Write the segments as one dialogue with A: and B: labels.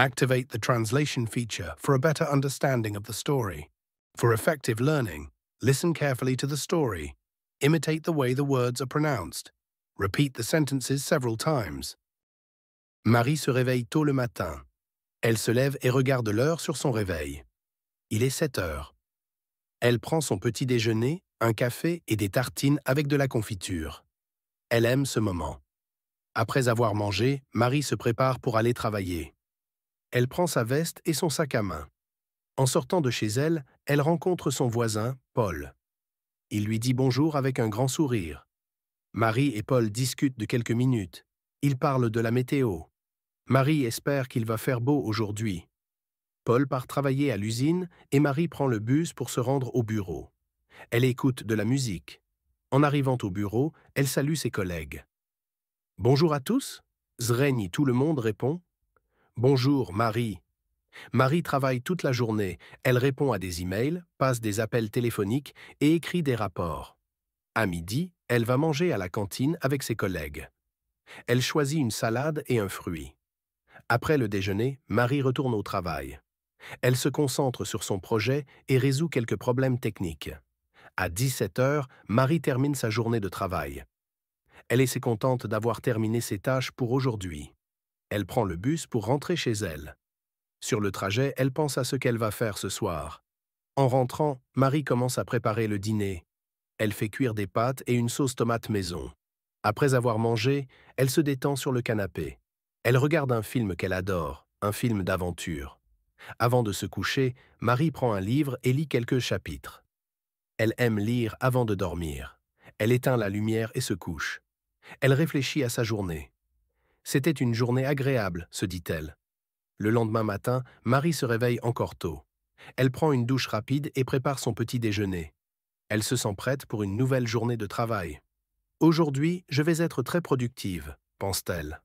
A: Activate the translation feature for a better understanding of the story. For effective learning, listen carefully to the story. Imitate the way the words are pronounced. Repeat the sentences several times. Marie se réveille tôt le matin. Elle se lève et regarde l'heure sur son réveil. Il est 7 heures. Elle prend son petit déjeuner, un café et des tartines avec de la confiture. Elle aime ce moment. Après avoir mangé, Marie se prépare pour aller travailler. Elle prend sa veste et son sac à main. En sortant de chez elle, elle rencontre son voisin, Paul. Il lui dit bonjour avec un grand sourire. Marie et Paul discutent de quelques minutes. Ils parlent de la météo. Marie espère qu'il va faire beau aujourd'hui. Paul part travailler à l'usine et Marie prend le bus pour se rendre au bureau. Elle écoute de la musique. En arrivant au bureau, elle salue ses collègues. « Bonjour à tous » Zreni, tout le monde répond. « Bonjour, Marie » Marie travaille toute la journée. Elle répond à des emails, passe des appels téléphoniques et écrit des rapports. À midi, elle va manger à la cantine avec ses collègues. Elle choisit une salade et un fruit. Après le déjeuner, Marie retourne au travail. Elle se concentre sur son projet et résout quelques problèmes techniques. À 17 heures, Marie termine sa journée de travail. Elle est contente d'avoir terminé ses tâches pour aujourd'hui. Elle prend le bus pour rentrer chez elle. Sur le trajet, elle pense à ce qu'elle va faire ce soir. En rentrant, Marie commence à préparer le dîner. Elle fait cuire des pâtes et une sauce tomate maison. Après avoir mangé, elle se détend sur le canapé. Elle regarde un film qu'elle adore, un film d'aventure. Avant de se coucher, Marie prend un livre et lit quelques chapitres. Elle aime lire avant de dormir. Elle éteint la lumière et se couche. Elle réfléchit à sa journée. C'était une journée agréable, se dit-elle. Le lendemain matin, Marie se réveille encore tôt. Elle prend une douche rapide et prépare son petit déjeuner. Elle se sent prête pour une nouvelle journée de travail. Aujourd'hui, je vais être très productive, pense-t-elle.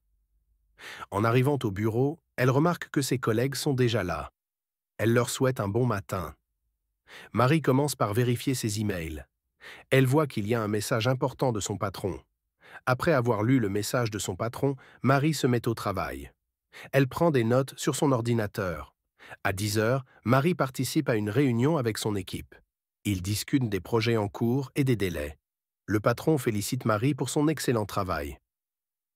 A: En arrivant au bureau, elle remarque que ses collègues sont déjà là. Elle leur souhaite un bon matin. Marie commence par vérifier ses emails. Elle voit qu'il y a un message important de son patron. Après avoir lu le message de son patron, Marie se met au travail. Elle prend des notes sur son ordinateur. À 10 heures, Marie participe à une réunion avec son équipe. Ils discutent des projets en cours et des délais. Le patron félicite Marie pour son excellent travail.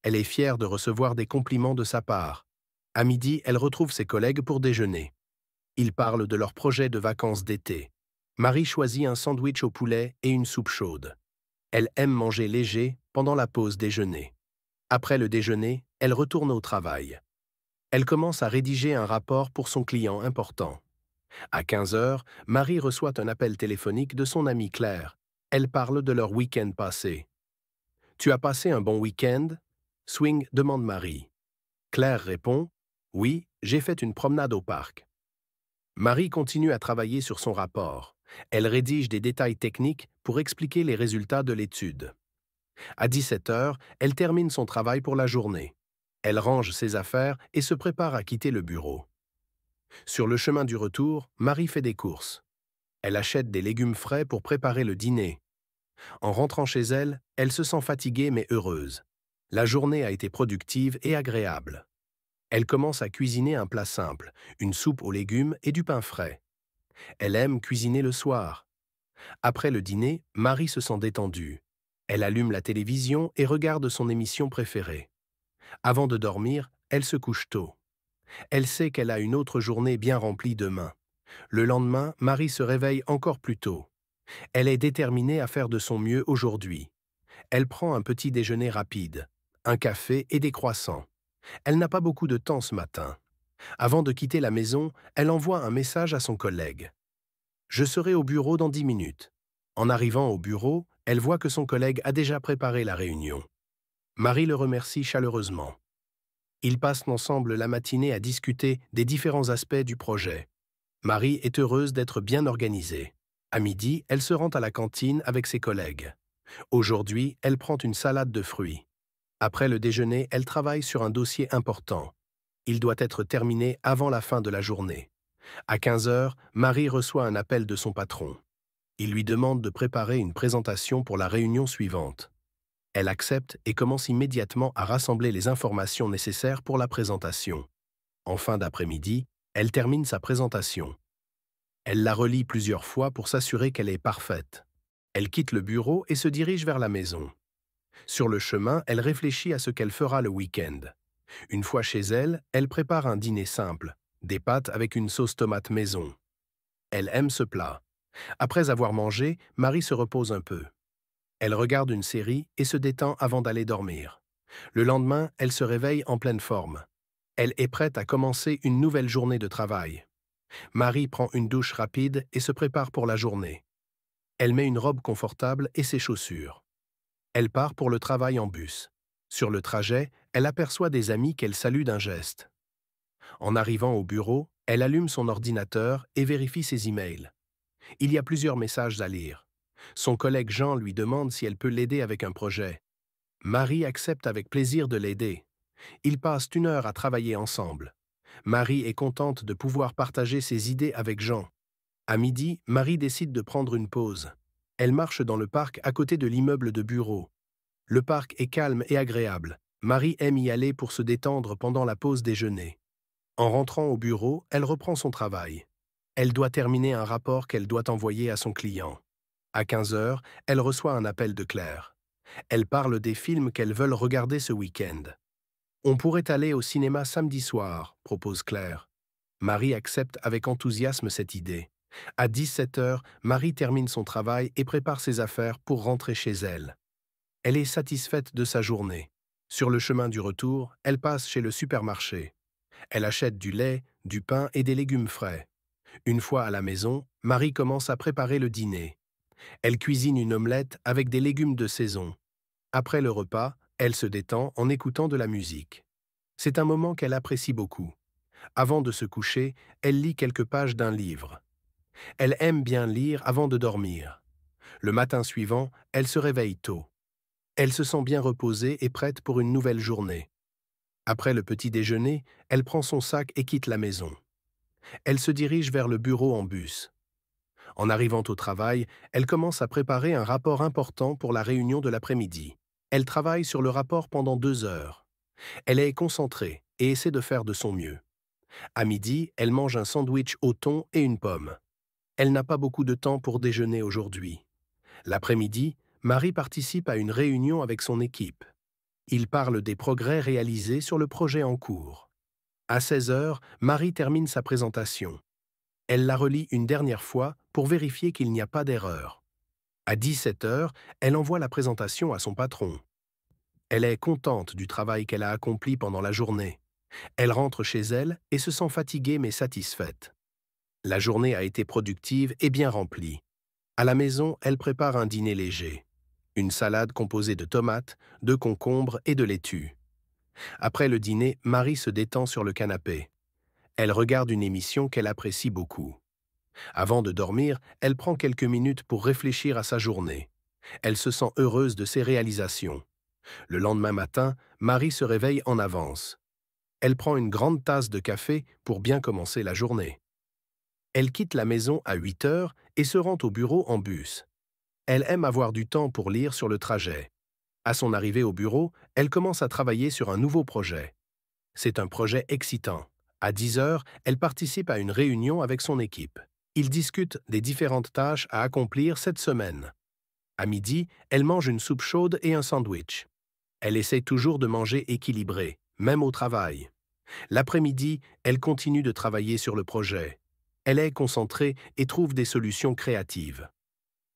A: Elle est fière de recevoir des compliments de sa part. À midi, elle retrouve ses collègues pour déjeuner. Ils parlent de leurs projets de vacances d'été. Marie choisit un sandwich au poulet et une soupe chaude. Elle aime manger léger pendant la pause déjeuner. Après le déjeuner, elle retourne au travail. Elle commence à rédiger un rapport pour son client important. À 15 heures, Marie reçoit un appel téléphonique de son amie Claire. Elle parle de leur week-end passé. « Tu as passé un bon week-end » Swing demande Marie. Claire répond « Oui, j'ai fait une promenade au parc. » Marie continue à travailler sur son rapport. Elle rédige des détails techniques pour expliquer les résultats de l'étude. À 17 heures, elle termine son travail pour la journée. Elle range ses affaires et se prépare à quitter le bureau. Sur le chemin du retour, Marie fait des courses. Elle achète des légumes frais pour préparer le dîner. En rentrant chez elle, elle se sent fatiguée mais heureuse. La journée a été productive et agréable. Elle commence à cuisiner un plat simple, une soupe aux légumes et du pain frais. Elle aime cuisiner le soir. Après le dîner, Marie se sent détendue. Elle allume la télévision et regarde son émission préférée. Avant de dormir, elle se couche tôt. Elle sait qu'elle a une autre journée bien remplie demain. Le lendemain, Marie se réveille encore plus tôt. Elle est déterminée à faire de son mieux aujourd'hui. Elle prend un petit déjeuner rapide, un café et des croissants. Elle n'a pas beaucoup de temps ce matin. Avant de quitter la maison, elle envoie un message à son collègue. « Je serai au bureau dans 10 minutes. » En arrivant au bureau, elle voit que son collègue a déjà préparé la réunion. Marie le remercie chaleureusement. Ils passent ensemble la matinée à discuter des différents aspects du projet. Marie est heureuse d'être bien organisée. À midi, elle se rend à la cantine avec ses collègues. Aujourd'hui, elle prend une salade de fruits. Après le déjeuner, elle travaille sur un dossier important. Il doit être terminé avant la fin de la journée. À 15 heures, Marie reçoit un appel de son patron. Il lui demande de préparer une présentation pour la réunion suivante. Elle accepte et commence immédiatement à rassembler les informations nécessaires pour la présentation. En fin d'après-midi, elle termine sa présentation. Elle la relit plusieurs fois pour s'assurer qu'elle est parfaite. Elle quitte le bureau et se dirige vers la maison. Sur le chemin, elle réfléchit à ce qu'elle fera le week-end. Une fois chez elle, elle prépare un dîner simple, des pâtes avec une sauce tomate maison. Elle aime ce plat. Après avoir mangé, Marie se repose un peu. Elle regarde une série et se détend avant d'aller dormir. Le lendemain, elle se réveille en pleine forme. Elle est prête à commencer une nouvelle journée de travail. Marie prend une douche rapide et se prépare pour la journée. Elle met une robe confortable et ses chaussures. Elle part pour le travail en bus. Sur le trajet, elle aperçoit des amis qu'elle salue d'un geste. En arrivant au bureau, elle allume son ordinateur et vérifie ses emails. Il y a plusieurs messages à lire. Son collègue Jean lui demande si elle peut l'aider avec un projet. Marie accepte avec plaisir de l'aider. Ils passent 1 heure à travailler ensemble. Marie est contente de pouvoir partager ses idées avec Jean. À midi, Marie décide de prendre une pause. Elle marche dans le parc à côté de l'immeuble de bureau. Le parc est calme et agréable. Marie aime y aller pour se détendre pendant la pause déjeuner. En rentrant au bureau, elle reprend son travail. Elle doit terminer un rapport qu'elle doit envoyer à son client. À 15 heures, elle reçoit un appel de Claire. Elle parle des films qu'elles veulent regarder ce week-end. On pourrait aller au cinéma samedi soir, propose Claire. Marie accepte avec enthousiasme cette idée. À 17 heures, Marie termine son travail et prépare ses affaires pour rentrer chez elle. Elle est satisfaite de sa journée. Sur le chemin du retour, elle passe chez le supermarché. Elle achète du lait, du pain et des légumes frais. Une fois à la maison, Marie commence à préparer le dîner. Elle cuisine une omelette avec des légumes de saison. Après le repas, elle se détend en écoutant de la musique. C'est un moment qu'elle apprécie beaucoup. Avant de se coucher, elle lit quelques pages d'un livre. Elle aime bien lire avant de dormir. Le matin suivant, elle se réveille tôt. Elle se sent bien reposée et prête pour une nouvelle journée. Après le petit déjeuner, elle prend son sac et quitte la maison. Elle se dirige vers le bureau en bus. En arrivant au travail, elle commence à préparer un rapport important pour la réunion de l'après-midi. Elle travaille sur le rapport pendant 2 heures. Elle est concentrée et essaie de faire de son mieux. À midi, elle mange un sandwich au thon et une pomme. Elle n'a pas beaucoup de temps pour déjeuner aujourd'hui. L'après-midi, Marie participe à une réunion avec son équipe. Ils parlent des progrès réalisés sur le projet en cours. À 16 heures, Marie termine sa présentation. Elle la relit une dernière fois pour vérifier qu'il n'y a pas d'erreur. À 17 heures, elle envoie la présentation à son patron. Elle est contente du travail qu'elle a accompli pendant la journée. Elle rentre chez elle et se sent fatiguée mais satisfaite. La journée a été productive et bien remplie. À la maison, elle prépare un dîner léger. Une salade composée de tomates, de concombres et de laitue. Après le dîner, Marie se détend sur le canapé. Elle regarde une émission qu'elle apprécie beaucoup. Avant de dormir, elle prend quelques minutes pour réfléchir à sa journée. Elle se sent heureuse de ses réalisations. Le lendemain matin, Marie se réveille en avance. Elle prend une grande tasse de café pour bien commencer la journée. Elle quitte la maison à 8 heures et se rend au bureau en bus. Elle aime avoir du temps pour lire sur le trajet. À son arrivée au bureau, elle commence à travailler sur un nouveau projet. C'est un projet excitant. À 10 heures, elle participe à une réunion avec son équipe. Ils discutent des différentes tâches à accomplir cette semaine. À midi, elle mange une soupe chaude et un sandwich. Elle essaie toujours de manger équilibré, même au travail. L'après-midi, elle continue de travailler sur le projet. Elle est concentrée et trouve des solutions créatives.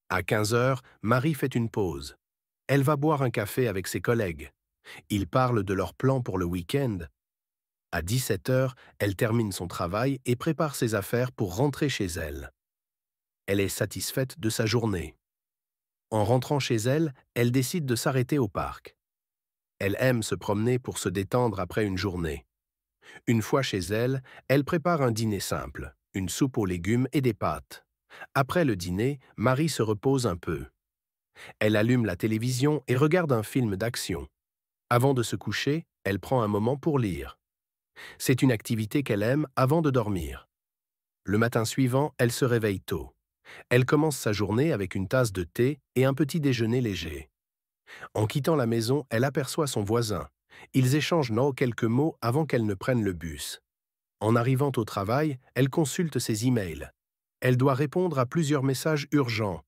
A: À 15 heures, Marie fait une pause. Elle va boire un café avec ses collègues. Ils parlent de leurs plans pour le week-end. À 17 heures, elle termine son travail et prépare ses affaires pour rentrer chez elle. Elle est satisfaite de sa journée. En rentrant chez elle, elle décide de s'arrêter au parc. Elle aime se promener pour se détendre après une journée. Une fois chez elle, elle prépare un dîner simple, une soupe aux légumes et des pâtes. Après le dîner, Marie se repose un peu. Elle allume la télévision et regarde un film d'action. Avant de se coucher, elle prend un moment pour lire. C'est une activité qu'elle aime avant de dormir. Le matin suivant, elle se réveille tôt. Elle commence sa journée avec une tasse de thé et un petit déjeuner léger. En quittant la maison, elle aperçoit son voisin. Ils échangent quelques mots avant qu'elle ne prenne le bus. En arrivant au travail, elle consulte ses emails. Elle doit répondre à plusieurs messages urgents,